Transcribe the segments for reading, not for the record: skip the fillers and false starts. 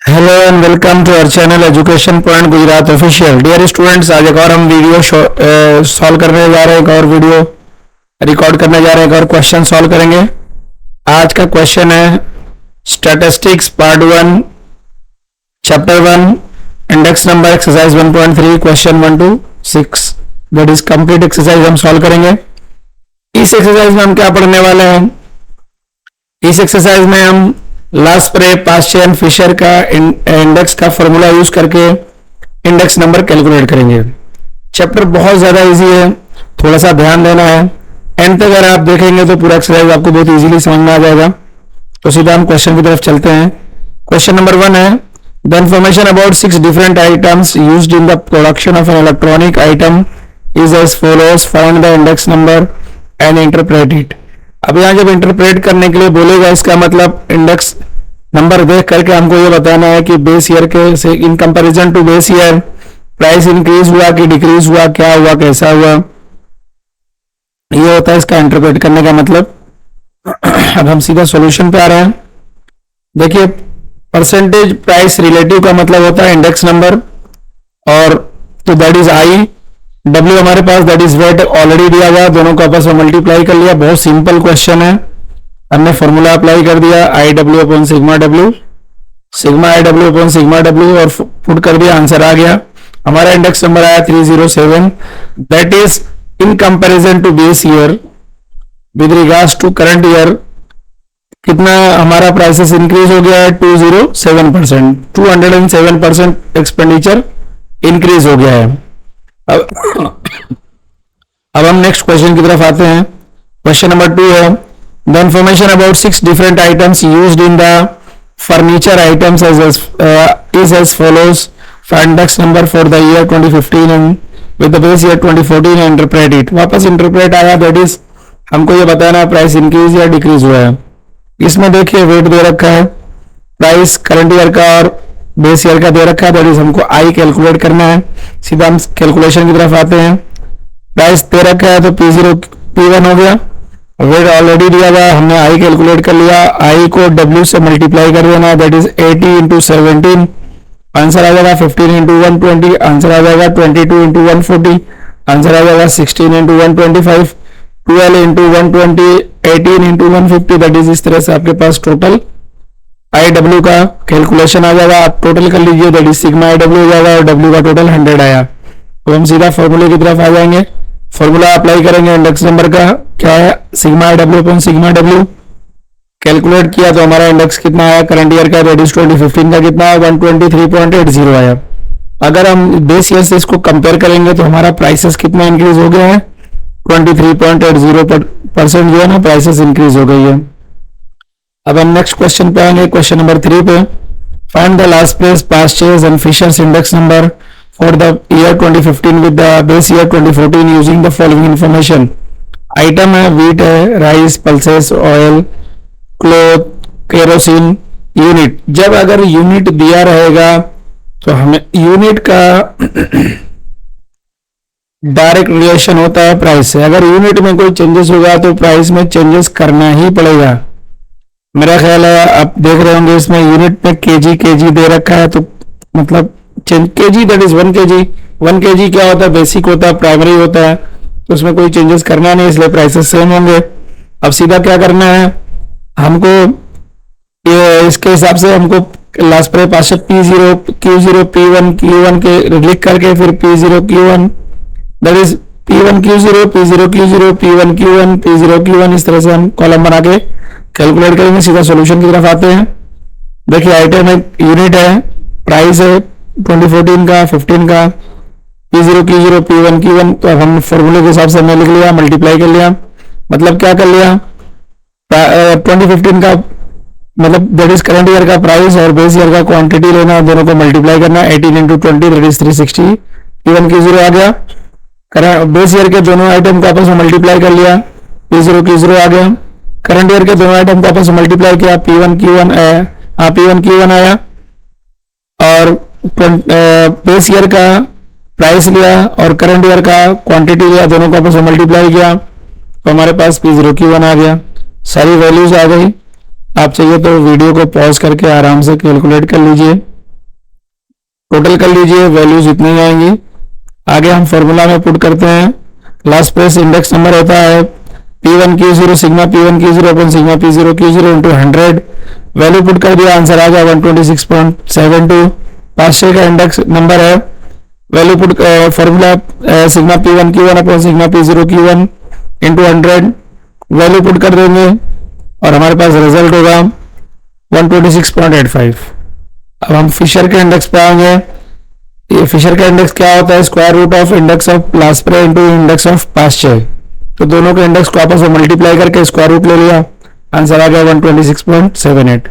Hello and welcome to our channel education point Gujarat official. Dear students, आज एक और हम वीडियो सॉल्व करने जा रहे हैं, एक और वीडियो रिकॉर्ड करने जा रहे हैं, एक और क्वेश्चन सॉल्व करेंगे। आज का क्वेश्चन है statistics part 1 chapter 1 index number exercise 1.3 question 1 to 6 that is complete exercise हम सॉल्व करेंगे। इस एक्सरसाइज में हम क्या पढ़ने वाले हैं? इस एक्सरसाइज में हम लास्प्रे, पास्चेन, फिशर का इंडेक्स का फॉर्मूला यूज करके इंडेक्स नंबर कैलकुलेट करेंगे। चैप्टर बहुत ज्यादा इजी है, थोड़ा सा ध्यान देना है। एंड तक अगर आप देखेंगे तो पूरा एक्सरसाइज आपको बहुत इजीली समझ में आ जाएगा। तो सीधा हम क्वेश्चन की तरफ चलते हैं। क्वेश्चन नंबर 1 है the information about 6 different items used in the production of an electronic item is as follows, find the index number and interpret it. अब यहाँ जब इंटरप्रेट करने के लिए बोलेगा, इसका मतलब इंडेक्स नंबर देख करके हमको ये बताना है कि बेस ईयर के से in comparison to base year price increase हुआ कि डिक्रीज हुआ, क्या हुआ, कैसा हुआ, ये होता है इसका इंटरप्रेट करने का मतलब। अब हम सीधा सॉल्यूशन पे आ रहे हैं। देखिए, परसेंटेज प्राइस रिलेटिव का मतलब होता है इंडेक्स नंबर, और तो दैट इज आई। डब्ल्यू हमारे पास दैट इज वेट ऑलरेडी दिया हुआ, दोनों को आपस में मल्टीप्लाई कर लिया। बहुत सिंपल क्वेश्चन है, हमने फॉर्मूला अप्लाई कर दिया I W upon sigma W, sigma I W upon sigma W, और पुट कर दिया, आंसर आ गया। हमारा इंडेक्स नंबर आया 307। That is in comparison to base year with regards to current year कितना हमारा प्राइसेस इंक्रीज हो गया है? 207%, 207% एक्सपेंडिचर इंक्रीज हो गया है। अब हम नेक्स्ट क्वेश्चन की तरफ आते हैं। क्वेश्चन नंबर 2 है the information about 6 different items used in the furniture items is as follows, find index number for the year 2015 and with the base year 2014 and interpret it. वापस interpret आया, that is हमको ये बताना है price increase या decrease हुआ है। इसमें देखिए वेट दे रखा है, प्राइस करंट ईयर का और बेस ईयर का दे रखा है, दैट इज हमको आई कैलकुलेट करना है। सीधा हम कैलकुलेशन की तरफ आते हैं। प्राइस दे रखा है तो P0 P1 हो गया, वेट ऑलरेडी दिया हुआ, हमने आई कैलकुलेट कर लिया। आई को W से मल्टीप्लाई कर देना है, दैट इज 80 इंटू 17, आंसर आ जाएगा 15 इंटू 120, आंसर आ जाएगा 22 इंटू 140, आंसर आ जाएगा 16 into 125, 12 into 120, 18 into 150। That is इस तरह से आपके पास टोटल आई डब्ल्यू का कैलकुलेशन आ जाएगा। आप टोटल कर लीजिए, that is sigma I W हो जाएगा और डब्ल्यू का टोटल 100 आया। तो हम सीधा फॉर्मूले की तरफ आ जाएंगे, फॉर्मूला अप्लाई करेंगे इंडेक्स नंबर का। क्या है? Sigma I W upon sigma W. Calculate किया तो हमारा इंडेक्स कितना आया करंट ईयर का? दैट इज 2015 का कितना है? 123.80 आया। अगर हम बेस ईयर से इसको कंपेयर करेंगे तो हमारा प्राइसेस कितना इंक्रीज हो गया है? 23.80% जो है ना प्राइसेस इंक्रीज हो गई है। अब हम नेक्स्ट क्वेश्चन पे आएंगे, क्वेश्चन नंबर 3 पे। Find the Laspeyres Paasche's and Fisher's index number for the year 2015 with the base year 2014 using the following information. Item है व्हीट है, rice, pulses, oil, cloth, kerosene, unit. जब अगर unit दिया रहेगा तो हमें unit का डायरेक्ट रिलेशन होता है प्राइस से। अगर यूनिट में कोई चेंजेस होगा तो प्राइस में चेंजेस करना ही पड़ेगा। मेरा ख्याल है आप देख रहे होंगे इसमें यूनिट में केजी दे रखा है, तो मतलब KG that is 1 KG. 1 KG क्या होता है? बेसिक होता है, प्राइमरी होता है, तो उसमें कोई चेंजेस करना नहीं, इसलिए प्राइसेस सेम होंगे। अब सीधा क्या करना है हमको, ये इसके हिसाब से हमको लास्ट पर पास P0 Q0 P1 Q1 के लिख करके फिर P0 Q1 that is P1 Q0 P0 Q0 P1 Q1 P0 Q1, इस तरह से हम कॉलम बना के कैलकुलेट करेंगे। सीधा सॉल्यूशन की तरफ आते हैं। देखिए आइटम है, यूनिट है, प्राइस है 2014 का, 15 का, P0 Q0 P1 Q1। तो अब हम फॉर्मूले के हिसाब से हमने लिख लिया, मल्टीप्लाई कर लिया। मतलब क्या कर लिया? 2015 का मतलब दैट इज करंट ईयर का प्राइस और बेस ईयर का क्वांटिटी लेना, दोनों को मल्टीप्लाई करना। 18 into 20 that is 360। P1 Q0 आ गया, बेस ईयर के दोनों आइटम को आपस में मल्टीप्लाई कर लिया, P0 Q0 आ गया। करंट ईयर के दोनों आइटम को आपस में मल्टीप्लाई किया, P1 Q1 आया, और बेस ईयर का प्राइस लिया और करंट ईयर का क्वांटिटी लिया, दोनों को आपस में मल्टीप्लाई किया, तो हमारे पास P0 Q1 आ गया। सारी वैल्यूज आ गई। आप चाहिए तो वीडियो को पॉज करके आराम से कैलकुलेट कर लीजिए। टोटल कर लीजिए, वैल्यूज इतनी ही आएंगी। आगे हम फॉर्मूला में पुट करते हैं, लास्ट प्राइस इंडेक्स नंबर होता है P1Q0 sigma P1Q0 upon sigma P0 Q0 into 100। Value put कर दिया, आंसर आ गया 126.72। 500 का इंडेक्स नंबर है, value put formula sigma P1Q1 upon sigma P0 Q1 into 100, value put कर देंगे और हमारे पास रिजल्ट होगा 126.85। अब हम फिशर के इंडेक्स पे आएंगे। ये फिशर का इंडेक्स क्या होता है, square root of index of Laspeyres into index of Paasche. तो दोनों के इंडेक्स को आपस में मल्टीप्लाई करके स्क्वायर रूट ले लिया, आंसर आ गया 126.78।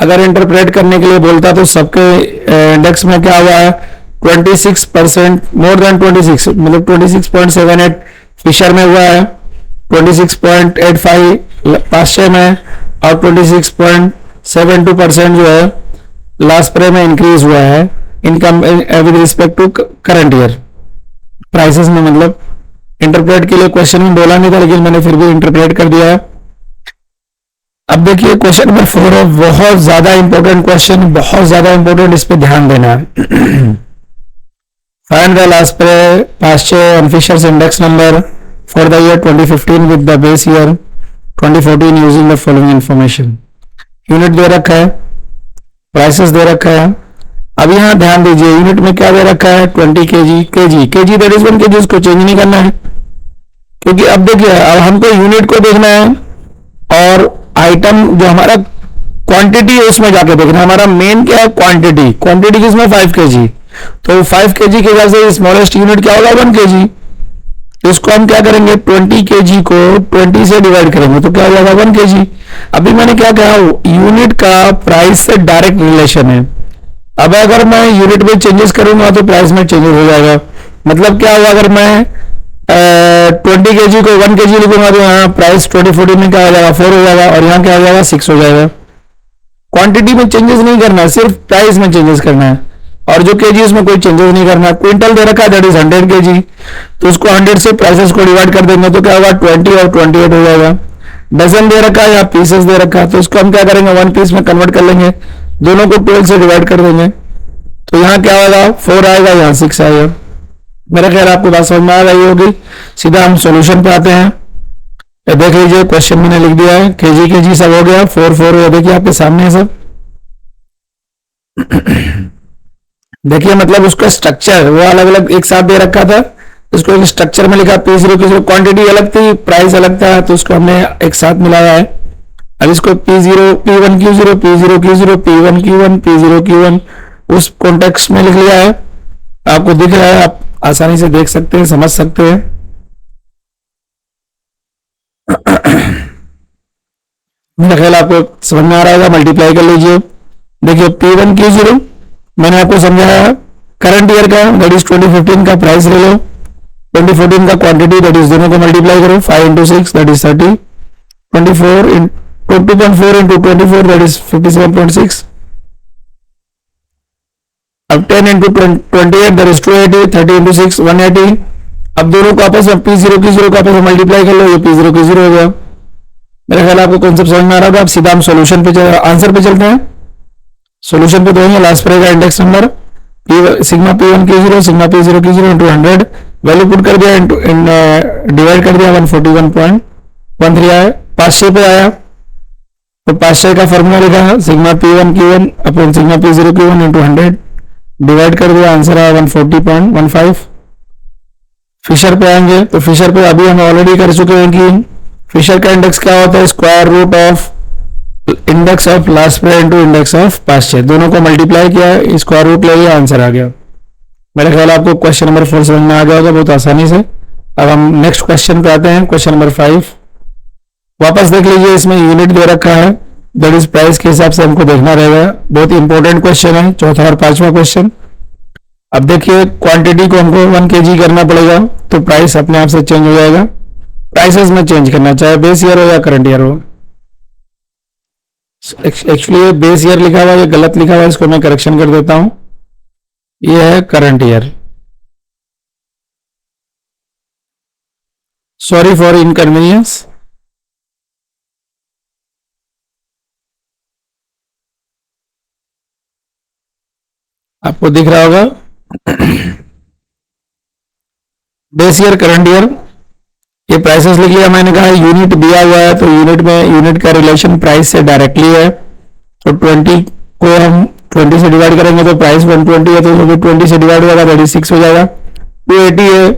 अगर इंटरप्रेट करने के लिए बोलता तो सबके इंडेक्स में क्या हुआ है 26%, मोर देन 26 मतलब 26.78 फिशर में हुआ है, 26.85 पास्चे में और 26.72% जो है लास्ट स्प्रे में इंक्रीज हुआ है income with respect to current year prices में। मतलब इंटरप्रेट के लिए क्वेश्चन में बोला नहीं था, लेकिन मैंने फिर भी इंटरप्रेट कर दिया है। अब देखिए क्वेश्चन नंबर 4 है, बहुत ज्यादा इंपॉर्टेंट क्वेश्चन, बहुत ज्यादा इंपॉर्टेंट, इस पे ध्यान देना है। Find the Laspeyres Paasche and Fisher's index number for the year 2015 with the base year 2014 using the following information. Unit दे रखा है, प्राइसेस दे रखा है। अब यहाँ ध्यान दीजिए, यूनिट में क्या दे रखा है 20 kg दैट इज 1 kg, उसको चेंज नहीं करना है क्योंकि अब देखिए अब हमको यूनिट को देखना है और आइटम जो हमारा क्वांटिटी है उसमें जाके देखना है। हमारा मेन क्या है क्वांटिटी, क्वांटिटी किसमें 5 kg, तो 5 kg के वजह से स्मॉलेस्ट यूनिट क्या होगा 1 kg। तो इसको हम क्या करेंगे 20 kg को 20 से डिवाइड करेंगे तो क्या हो जाएगा 1 kg। अभी मैंने क्या कहा यूनिट का प्राइस से डायरेक्ट रिलेशन है। अब अगर मैं यूनिट में चेंजेस करूंगा तो प्राइस में चेंजेस हो जाएगा। मतलब क्या होगा अगर मैं 20 kg को 1 kg लिखूंगा तो यहाँ प्राइस 2014 में क्या हो जाएगा 4 हो जाएगा और यहाँ क्या हो जाएगा 6 हो जाएगा। क्वांटिटी में चेंजेस नहीं करना है, सिर्फ प्राइस में चेंजेस करना है और जो केजी उसमें कोई चेंजेस नहीं करना है। क्विंटल दे रखा है दैट इज 100 kg, तो उसको 100 से प्राइसेस को डिवाइड कर देंगे तो क्या होगा 20 और 28 हो जाएगा। डजन दे रखा है या पीसेस दे रखा है तो इसको हम क्या करेंगे 1 पीस में कन्वर्ट कर लेंगे, दोनों को 12 से डिवाइड कर देंगे तो यहाँ क्या होगा 4 आएगा, यहाँ 6 आएगा। मेरा ख्याल आपको बात समझ में आ रही होगी। सीधा हम सॉल्यूशन पे आते हैं। देख लीजिए क्वेश्चन मैंने लिख दिया है, केजी सब हो गया, 4 देखिए आपके सामने है सब। देखिए मतलब उसका स्ट्रक्चर वो अलग अलग एक साथ दे रखा था, इसको एक स्ट्रक्चर में लिखा P0 की क्वांटिटी अलग थी प्राइस अलग था तो उसको हमने एक साथ मिलाया है। अब इसको P0 P1Q0 P0 Q0 P1Q1 P0 Q1 उस कॉन्टेक्स्ट में लिख लिया है। आपको दिख रहा है, आप आसानी से देख सकते हैं, समझ सकते हैं। मेरा ख्याल आपको समझ में आ रहा होगा, मल्टीप्लाई कर लीजिए। देखिए P1Q0 मैंने आपको समझाया करंट ईयर का दैट इज 2015 का प्राइस ले लो, 2014 का क्वांटिटी दैट इज दोनों को मल्टीप्लाई करो 5 into 6 that is 30, 24 2.4 into 24 that is 57.6, अब 10 इंटू 28 दैट इज 280, 30 इंटू 6 180। अब दोनों को आपस में P0 Q0 को आपस में मल्टीप्लाई कर लो, ये P0 Q0 हो गया। मेरा ख्याल आपको कॉन्सेप्ट समझ में आ रहा होगा। अब सीधा हम सॉल्यूशन पे आंसर पे चलते हैं। सॉल्यूशन पे दोगे लास्ट पड़ेगा index number sigma P1Q0 sigma P0 Q0 into 100, value put कर दिया इंटू डिवाइड कर दिया 141.13 आया, 500 पे आया तो 500 का फॉर्मूला लिखा sigma P1Q1 upon sigma P0 Q1 into 100 divide कर दिया, आंसर आया 140.15। फिशर पे आएंगे तो फिशर पे अभी हम ऑलरेडी कर चुके हैं कि फिशर का इंडेक्स क्या होता है square root of index of Laspeyres into index of Paasche, दोनों को मल्टीप्लाई किया स्क्वायर रूट ले लिया, आंसर आ गया। मेरा ख्याल आपको क्वेश्चन नंबर 4 समझ में आ गया होगा बहुत आसानी से। अब हम नेक्स्ट क्वेश्चन पे आते हैं, क्वेश्चन नंबर 5। वापस देख लीजिए, इसमें यूनिट दे रखा है दैट इज प्राइस के हिसाब से हमको देखना रहेगा। बहुत इंपॉर्टेंट क्वेश्चन है, चौथा और पांचवा क्वेश्चन। अब देखिए क्वांटिटी को हमको 1 kg करना पड़ेगा तो प्राइस अपने आप से चेंज हो जाएगा। प्राइसेस में चेंज करना, चाहे बेस ईयर हो या करंट ईयर हो। एक्चुअली ये बेस ईयर लिखा हुआ है, ये गलत लिखा हुआ है, इसको मैं करेक्शन कर देता हूं, ये है current year. Sorry for inconvenience. आपको दिख रहा होगा बेस ईयर करंट ईयर, ये प्राइसेस लिख लिया। मैंने कहा यूनिट दिया हुआ है तो यूनिट में यूनिट का रिलेशन प्राइस से डायरेक्टली है, तो 20 को हम 20 से डिवाइड करेंगे तो प्राइस 120 है, तो 20 से डिवाइड होगा 36 हो जाएगा। 280 है,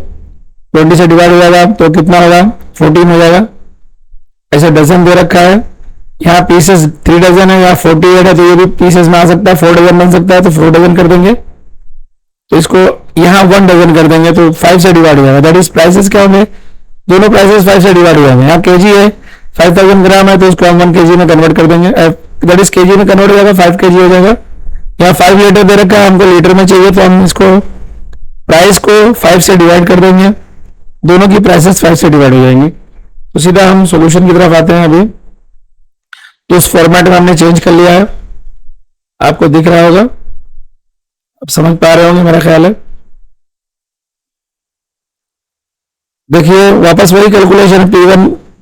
20 से डिवाइड हो जाएगा तो कितना होगा 14 हो जाएगा। ऐसे डजन दे रखा है, यहाँ पीसेस 3 डजन है, यहाँ 48 है, तो ये भी पीसेस में आ सकता है, 4 डजन बन सकता है, तो 4 डजन कर देंगे। तो इसको यहाँ 1 डजन कर देंगे तो 5 से डिवाइड हो जाएगा। दैट इज प्राइसेस क्या होंगे, दोनों प्राइसेस 5 से डिवाइड हो जाएंगे। यहाँ केजी है, 5000 ग्राम है, तो उसको हम 1 केजी में कन्वर्ट कर देंगे। दैट इज केजी में कन्वर्ट हो जाएगा, 5 केजी हो जाएगा। यहाँ 5 लीटर दे रखा है, हमको लीटर में चाहिए, तो हम इसको प्राइस को 5 से डिवाइड कर देंगे, दोनों की प्राइसेस 5 से डिवाइड हो जाएंगी। तो सीधा हम सोल्यूशन की तरफ आते हैं। अभी तो उस फॉर्मेट में हमने चेंज कर लिया है, आपको दिख रहा होगा, अब समझ पा रहे होंगे मेरा ख्याल है। देखिए वापस वही कैलकुलेशन,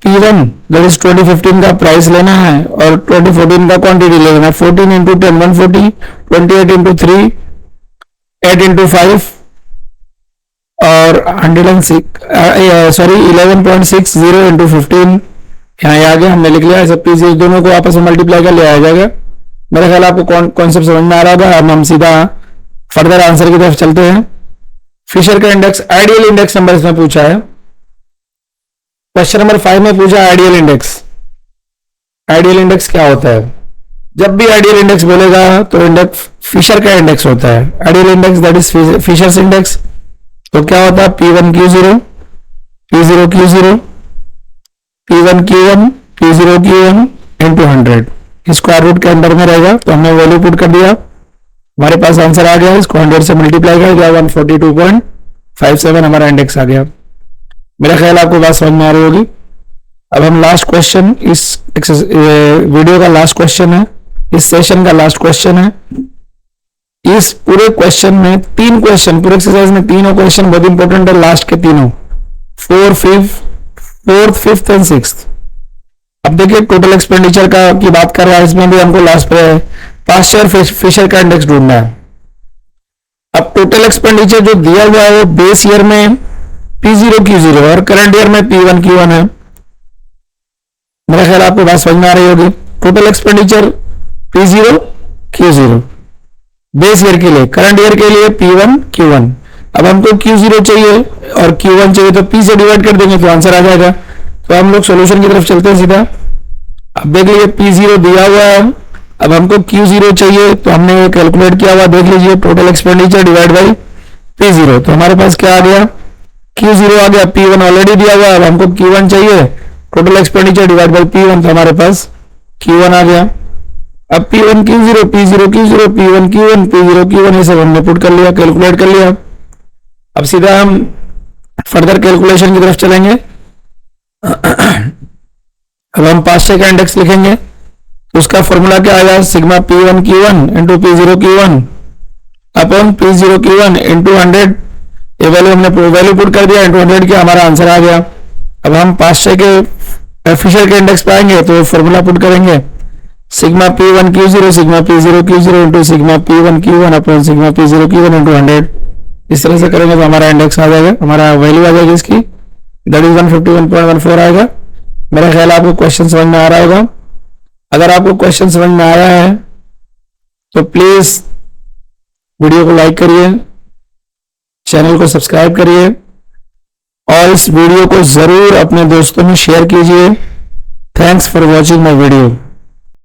P1 दैट इज 2015 का प्राइस लेना है और 2014 का क्वांटिटी लेना है। 14 इंटू 10 140, 28 इंटू 3 8 इंटू 5 और 11.60 इंटू 15 यहाँ आ गया, हमने लिख लिया। सब पीसेस दोनों को आपस में मल्टीप्लाई कर लिया जाएगा। मेरा ख्याल आपको कॉन्सेप्ट समझ में आ रहा होगा। अब हम सीधा फर्दर आंसर की तरफ चलते हैं। फिशर का इंडेक्स, आइडियल इंडेक्स नंबर इसमें पूछा है। क्वेश्चन नंबर 5 में पूछा आइडियल इंडेक्स। आइडियल इंडेक्स क्या होता है? जब भी आइडियल इंडेक्स बोलेगा तो इंडेक्स फिशर का इंडेक्स होता है। Ideal index that is Fisher's index. तो क्या होता है P1Q0, P0Q0, P1Q1, P0Q1 into 100 square root के अंदर में रहेगा। तो हमने वैल्यू पुट कर दिया, हमारे पास आंसर आ गया। इसको 100 से मल्टीप्लाई कर दिया, 142.57 हमारा इंडेक्स आ गया। मेरा ख्याल आपको बात समझ में आ रही होगी। अब हम लास्ट क्वेश्चन, इस वीडियो का लास्ट क्वेश्चन है, इस सेशन का लास्ट क्वेश्चन है। इस पूरे क्वेश्चन में 3 क्वेश्चन, पूरे एक्सरसाइज में तीनों क्वेश्चन बहुत इंपॉर्टेंट है, लास्ट के तीनों, 4th, 5th एंड 6th। अब देखिए टोटल एक्सपेंडिचर का की बात कर रहा है, इसमें भी हमको लास्ट पे पास्ट ईयर फिशर का इंडेक्स ढूंढना है। अब टोटल एक्सपेंडिचर जो दिया हुआ है वो बेस ईयर में P0Q0 और करंट ईयर में P1Q1 है। मेरा ख्याल आपको बात समझ में आ रही होगी। Total expenditure P0Q0 base year के लिए, करंट ईयर के लिए P1Q1। अब हमको Q0 चाहिए और Q1 चाहिए, तो P से डिवाइड कर देंगे तो आंसर आ जाएगा। तो हम लोग सॉल्यूशन की तरफ चलते हैं सीधा। अब देख लीजिए P0 दिया हुआ है, अब हमको Q0 चाहिए, तो हमने कैलकुलेट किया हुआ, देख लीजिए total expenditure divide by P0। तो हमारे पास क्या आ गया, Q0 आ गया, P1 ऑलरेडी दिया हुआ है, अब हमको Q1 चाहिए, total expenditure divide by P1, तो हमारे पास Q1 आ गया। अब P1Q0, P0Q0, P1Q1, P0Q1 ये सब हमने पुट कर लिया, कैलकुलेट कर लिया। अब सीधा हम फर्दर कैलकुलेशन की तरफ चलेंगे। अब हम पास्ट का इंडेक्स लिखेंगे, तो उसका फॉर्मूला क्या आया, sigma P1Q1 into P0Q1 upon P0Q1 into 100। ये वैल्यू हमने वैल्यू पुट कर दिया, इंटू 100 किया, हमारा आंसर आ गया। अब हम पास्ट के फिशर के इंडेक्स पे आएंगे तो फॉर्मूला पुट करेंगे, sigma P1Q0 sigma P0Q0 into sigma P1Q1 upon sigma P0Q1 into 100। इस तरह से करेंगे तो हमारा इंडेक्स आ जाएगा, हमारा वैल्यू आ जाएगी इसकी, दैट इज 151.14 आएगा। मेरा ख्याल आपको क्वेश्चन समझ में आ रहा होगा। अगर आपको क्वेश्चन समझ में आया है तो प्लीज वीडियो को लाइक करिए, चैनल को सब्सक्राइब करिए और इस वीडियो को जरूर अपने दोस्तों में शेयर कीजिए। Thanks for watching my video.